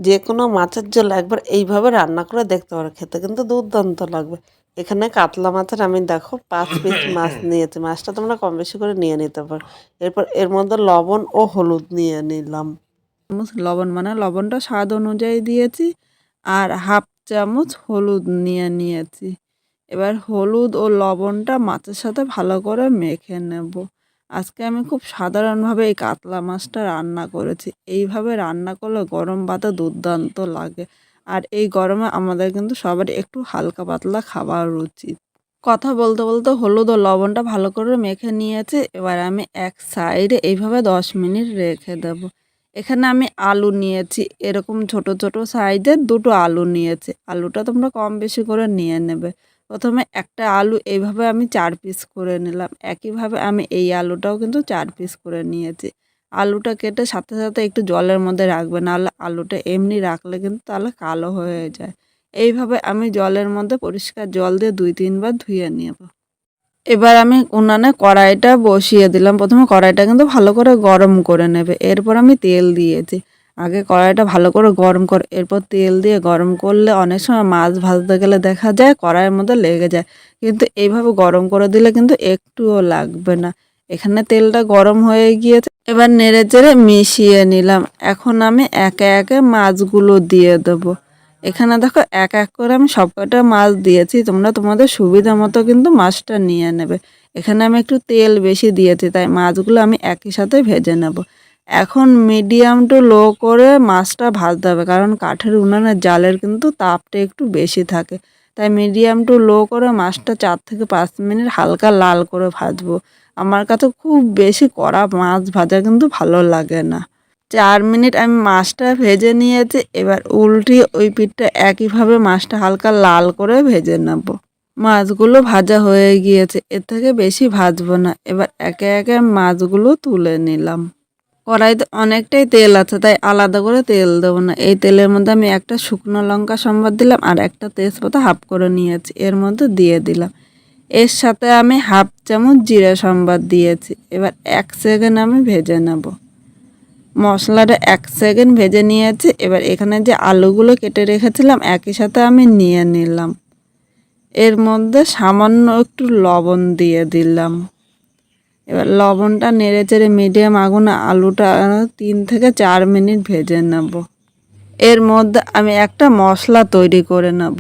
যে কোনো মাছের ঝোল একবার এইভাবে রান্না করে দেখতে পারো, খেতে কিন্তু দুর্দান্ত লাগবে। এখানে কাতলা মাছের আমি দেখো 5 পিস মাছ নিয়েছি। মাছটা তোমরা কম বেশি করে নিয়ে নিতে পারো। এরপর এর মধ্যে লবণ ও হলুদ নিয়ে নিলাম। লবণ মানে লবণটা স্বাদ অনুযায়ী দিয়েছি, আর হাফ চামচ হলুদ নিয়ে নিয়েছি। এবার হলুদ ও লবণটা মাছের সাথে ভালো করে মেখে নেব। আজকে আমি খুব সাধারণভাবে এই কাতলা মাছটা রান্না করেছি। এইভাবে রান্না করলে গরম ভাতে দুর্দান্ত লাগে। আর এই গরমে আমাদের কিন্তু সবারই একটু হালকা পাতলা খাবার উচিত। কথা বলতে বলতে হলুদ ও লবণটা ভালো করে মেখে নিয়েছি। এবার আমি এক সাইডে এইভাবে 10 মিনিট রেখে দেব। এখানে আমি আলু নিয়েছি, এরকম ছোট ছোট সাইজের 2টো আলু নিয়েছি। আলুটা তোমরা কম বেশি করে নিয়ে নেবে। প্রথমে একটা আলু এইভাবে আমি 4 পিস করে নিলাম। একইভাবে আমি এই আলুটাও কিন্তু 4 পিস করে নিয়েছি। আলুটা কেটে সাথে সাথে একটু জলের মধ্যে রাখবে, নাহলে আলুটা এমনি রাখলে কিন্তু তাহলে কালো হয়ে যায়। এইভাবে আমি জলের মধ্যে পরিষ্কার জল দিয়ে 2-3 বার ধুয়ে নেব। এবার আমি উনানে কড়াইটা বসিয়ে দিলাম। প্রথমে কড়াইটা কিন্তু ভালো করে গরম করে নেবে। এরপর আমি তেল দিয়েছি। আগে কড়াইটা ভালো করে গরম কর, এরপর তেল দিয়ে গরম করলে অনেক সময় মাছ ভাজতে গেলে দেখা যায় কড়াইয়ের মধ্যে লেগে যায়। কিন্তু এইভাবে গরম করে দিলে কিন্তু একটুও লাগবে না। এখানে তেলটা গরম হয়ে গিয়েছে। এবার নেড়ে চেড়ে মিশিয়ে নিলাম। এখন আমি একে একে মাছগুলো দিয়ে দেবো। এখানে দেখো এক এক করে আমি সবকটা মাছ দিয়েছি। তোমরা তোমাদের সুবিধা মতো কিন্তু মাছটা নিয়ে নেবে। এখানে আমি একটু তেল বেশি দিয়েছি, তাই মাছগুলো আমি একই সাথে ভেজে নেব। এখন মিডিয়াম টু লো করে মাছটা ভাজতে হবে, কারণ কাঠের উনানের জালের কিন্তু তাপটা একটু বেশি থাকে। তাই মিডিয়াম টু লো করে মাছটা 4 থেকে 5 মিনিট হালকা লাল করে ভাজবো। আমার কাছে খুব বেশি কড়া মাছ ভাজা কিন্তু ভালো লাগে না। 4 মিনিট আমি মাছটা ভেজে নিয়েছি। এবার উল্টিয়ে ওই পিঠটা একইভাবে মাছটা হালকা লাল করে ভেজে নেব। মাছগুলো ভাজা হয়ে গিয়েছে, এর থেকে বেশি ভাজবো না। এবার একে একে মাছগুলো তুলে নিলাম। কড়াইতে অনেকটাই তেল আছে, তাই আলাদা করে তেল দেবো না। এই তেলের মধ্যে আমি একটা শুকনো লঙ্কা সম্বাদ দিলাম, আর একটা তেজপাতা হাফ করে নিয়েছি এর মধ্যে দিয়ে দিলাম। এর সাথে আমি হাফ চামচ জিরা সম্বাদ দিয়েছি। এবার 1 সেকেন্ড আমি ভেজে নেব। মশলাটা 1 সেকেন্ড ভেজে নিয়েছি। এবার এখানে যে আলুগুলো কেটে রেখেছিলাম একই সাথে আমি নিয়ে নিলাম। এর মধ্যে সামান্য একটু লবণ দিয়ে দিলাম। এবার লবণটা নেড়ে চেড়ে মিডিয়াম আগুনে আলুটা 3 থেকে 4 মিনিট ভেজে নেব। এর মধ্যে আমি একটা মশলা তৈরি করে নেব।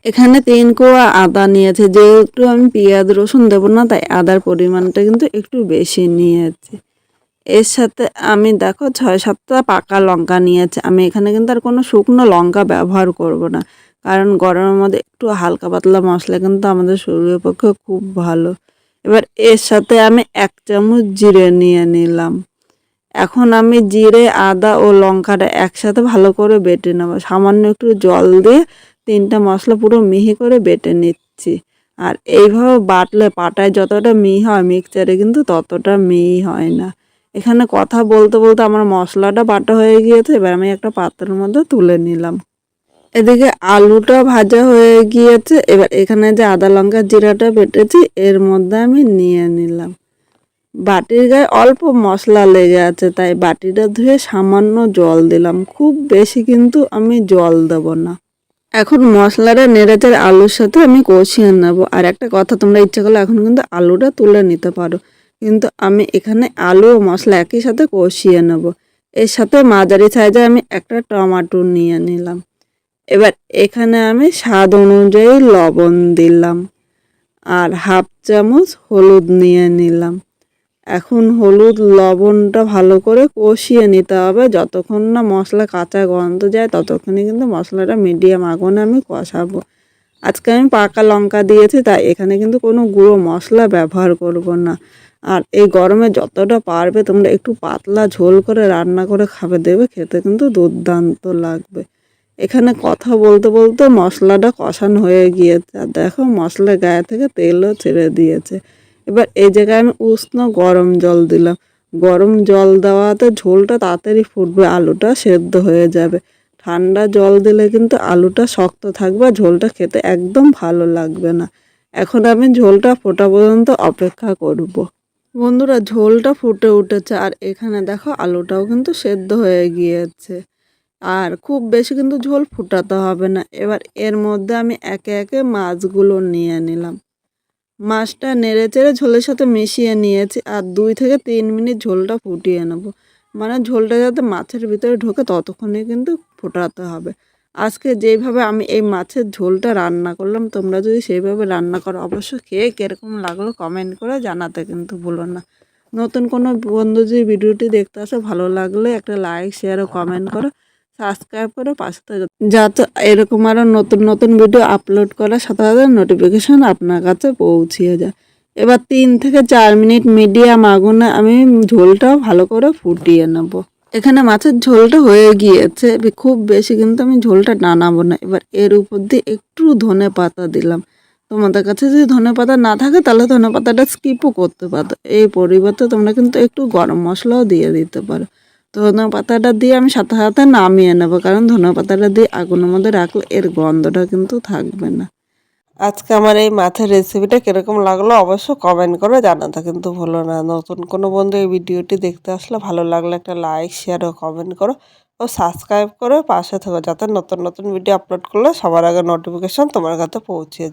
এখানে 3 কোয়া আদা নিয়েছি। যেহেতু আমি পেঁয়াজ রসুন দেবো না, তাই আদার পরিমাণটা কিন্তু একটু বেশি নিয়েছি। এর সাথে আমি দেখো 6-7টা পাকা লঙ্কা নিয়েছি। আমি এখানে কিন্তু আর কোনো শুকনো লঙ্কা ব্যবহার করব না, কারণ গরমের মধ্যে একটু হালকা পাতলা মশলা কিন্তু আমাদের শরীরের পক্ষে খুব ভালো। এবার এর সাথে আমি 1 চামচ জিরে নিয়ে নিলাম। এখন আমি জিরে, আদা ও লঙ্কাটা একসাথে ভালো করে বেটে নেব। সামান্য একটু জল দিয়ে 3টা মশলা পুরো মিহি করে বেটে নিচ্ছি। আর এইভাবে বাটলে পাটায় যতটা মিহি হয় মিক্সচারে কিন্তু ততটা মিহি হয় না। এখানে কথা বলতে বলতে আমার মশলাটা বাটা হয়ে গিয়েছে। এবার আমি একটা পাত্রের মধ্যে তুলে নিলাম। এদিকে আলুটা ভাজা হয়ে গিয়েছে। এবার এখানে যে আদা লঙ্কা জিরাটা বেটেছি এর মধ্যে আমি নিয়ে নিলাম। বাটির গায়ে অল্প মশলা লেগে আছে, তাই বাটিটা ধুয়ে সামান্য জল দিলাম। খুব বেশি কিন্তু আমি জল দেব না। এখন মশলাটা নেড়েচেড়ে আলুর সাথে আমি কষিয়ে নেব। আর একটা কথা, তোমরা ইচ্ছা করলে এখন কিন্তু আলুটা তুলে নিতে পারো, কিন্তু আমি এখানে আলু ও মশলা একই সাথে কষিয়ে নেব। এর সাথে মাঝারি সাইজে আমি একটা টমেটো নিয়ে নিলাম। এবার এখানে আমি স্বাদ অনুযায়ী লবণ দিলাম, আর হাফ চামচ হলুদ নিয়ে নিলাম। এখন হলুদ লবণটা ভালো করে কষিয়ে নিতে হবে। যতক্ষণ না মশলা কাঁচা গন্ধ যায় ততক্ষণই কিন্তু মশলাটা মিডিয়াম আগুনে আমি কষাবো। আজকে আমি পাকা লঙ্কা দিয়েছি, তাই এখানে কিন্তু কোনো গুঁড়ো মশলা ব্যবহার করব না। আর এই গরমে যতটা পারবে তোমরা একটু পাতলা ঝোল করে রান্না করে খাবে, দেবে খেতে কিন্তু দুর্দান্ত লাগবে। এখানে কথা বলতে বলতে মশলাটা কষানো হয়ে গিয়েছে, আর দেখো মশলার গায়ে থেকে তেলও ছেড়ে দিয়েছে। এবার এই জায়গায় আমি উষ্ণ গরম জল দিলাম। গরম জল দেওয়াতে ঝোলটা তাড়াতাড়ি ফুটবে, আলুটা সেদ্ধ হয়ে যাবে। ঠান্ডা জল দিলে কিন্তু আলুটা শক্ত থাকবে, ঝোলটা খেতে একদম ভালো লাগবে না। এখন আমি ঝোলটা ফোটা পর্যন্ত অপেক্ষা করব। বন্ধুরা, ঝোলটা ফুটে উঠেছে, আর এখানে দেখো আলুটাও কিন্তু সেদ্ধ হয়ে গিয়েছে। আর খুব বেশি কিন্তু ঝোল ফুটাতে হবে না। এবার এর মধ্যে আমি একে একে মাছগুলো নিয়ে নিলাম। মাছটা নেড়েচেড়ে ঝোলের সাথে মিশিয়ে নিয়েছি আর 2 থেকে 3 মিনিট ঝোলটা ফুটিয়ে নেব। মানে ঝোলটা যাতে মাছের ভিতরে ঢোকে ততক্ষণই কিন্তু ফোটাতে হবে। আজকে যেইভাবে আমি এই মাছের ঝোলটা রান্না করলাম, তোমরা যদি সেইভাবে রান্না করো অবশ্যই খেয়ে কীরকম লাগলো কমেন্ট করে জানাতে কিন্তু ভুলো না। নতুন কোনো বন্ধু যদি ভিডিওটি দেখতে আসে, ভালো লাগলে একটা লাইক শেয়ার ও কমেন্ট করো, সাবস্ক্রাইব করে পাশে থেকে যাতে এরকম আরও নতুন নতুন ভিডিও আপলোড করার সাথে সাথে নোটিফিকেশন আপনার কাছে পৌঁছিয়ে যায়। এবার 3 থেকে 4 মিনিট মিডিয়াম আগুনে আমি ঝোলটা ভালো করে ফুটিয়ে নেব। এখানে মাছের ঝোলটা হয়ে গিয়েছে, খুব বেশি কিন্তু আমি ঝোলটা নানাবো না। এবার এর উপর দিয়ে একটু ধনে পাতা দিলাম। তোমাদের কাছে যদি ধনে পাতা না থাকে তাহলে ধনে পাতাটা স্কিপও করতে পারো। এই পরিবর্তে তোমরা কিন্তু একটু গরম মশলাও দিয়ে দিতে পারো। ধনে পাতাটা দিয়ে আমি সাথে সাথে নামিয়ে নেবো, কারণ ধনে পাতাটা দিয়ে আগুনের মধ্যে রাখলে এর গন্ধটা কিন্তু থাকবে না। আজকে আমার এই মাছের রেসিপিটা কিরকম লাগলো অবশ্যই কমেন্ট করে জানাতে কিন্তু ভুলো না। নতুন কোনো বন্ধু এই ভিডিওটি দেখতে আসলে ভালো লাগলে একটা লাইক শেয়ার ও কমেন্ট করো ও সাবস্ক্রাইব করে পাশে থেকো, যাতে নতুন নতুন ভিডিও আপলোড করলে সবার আগে নোটিফিকেশন তোমার কাছে পৌঁছে যায়।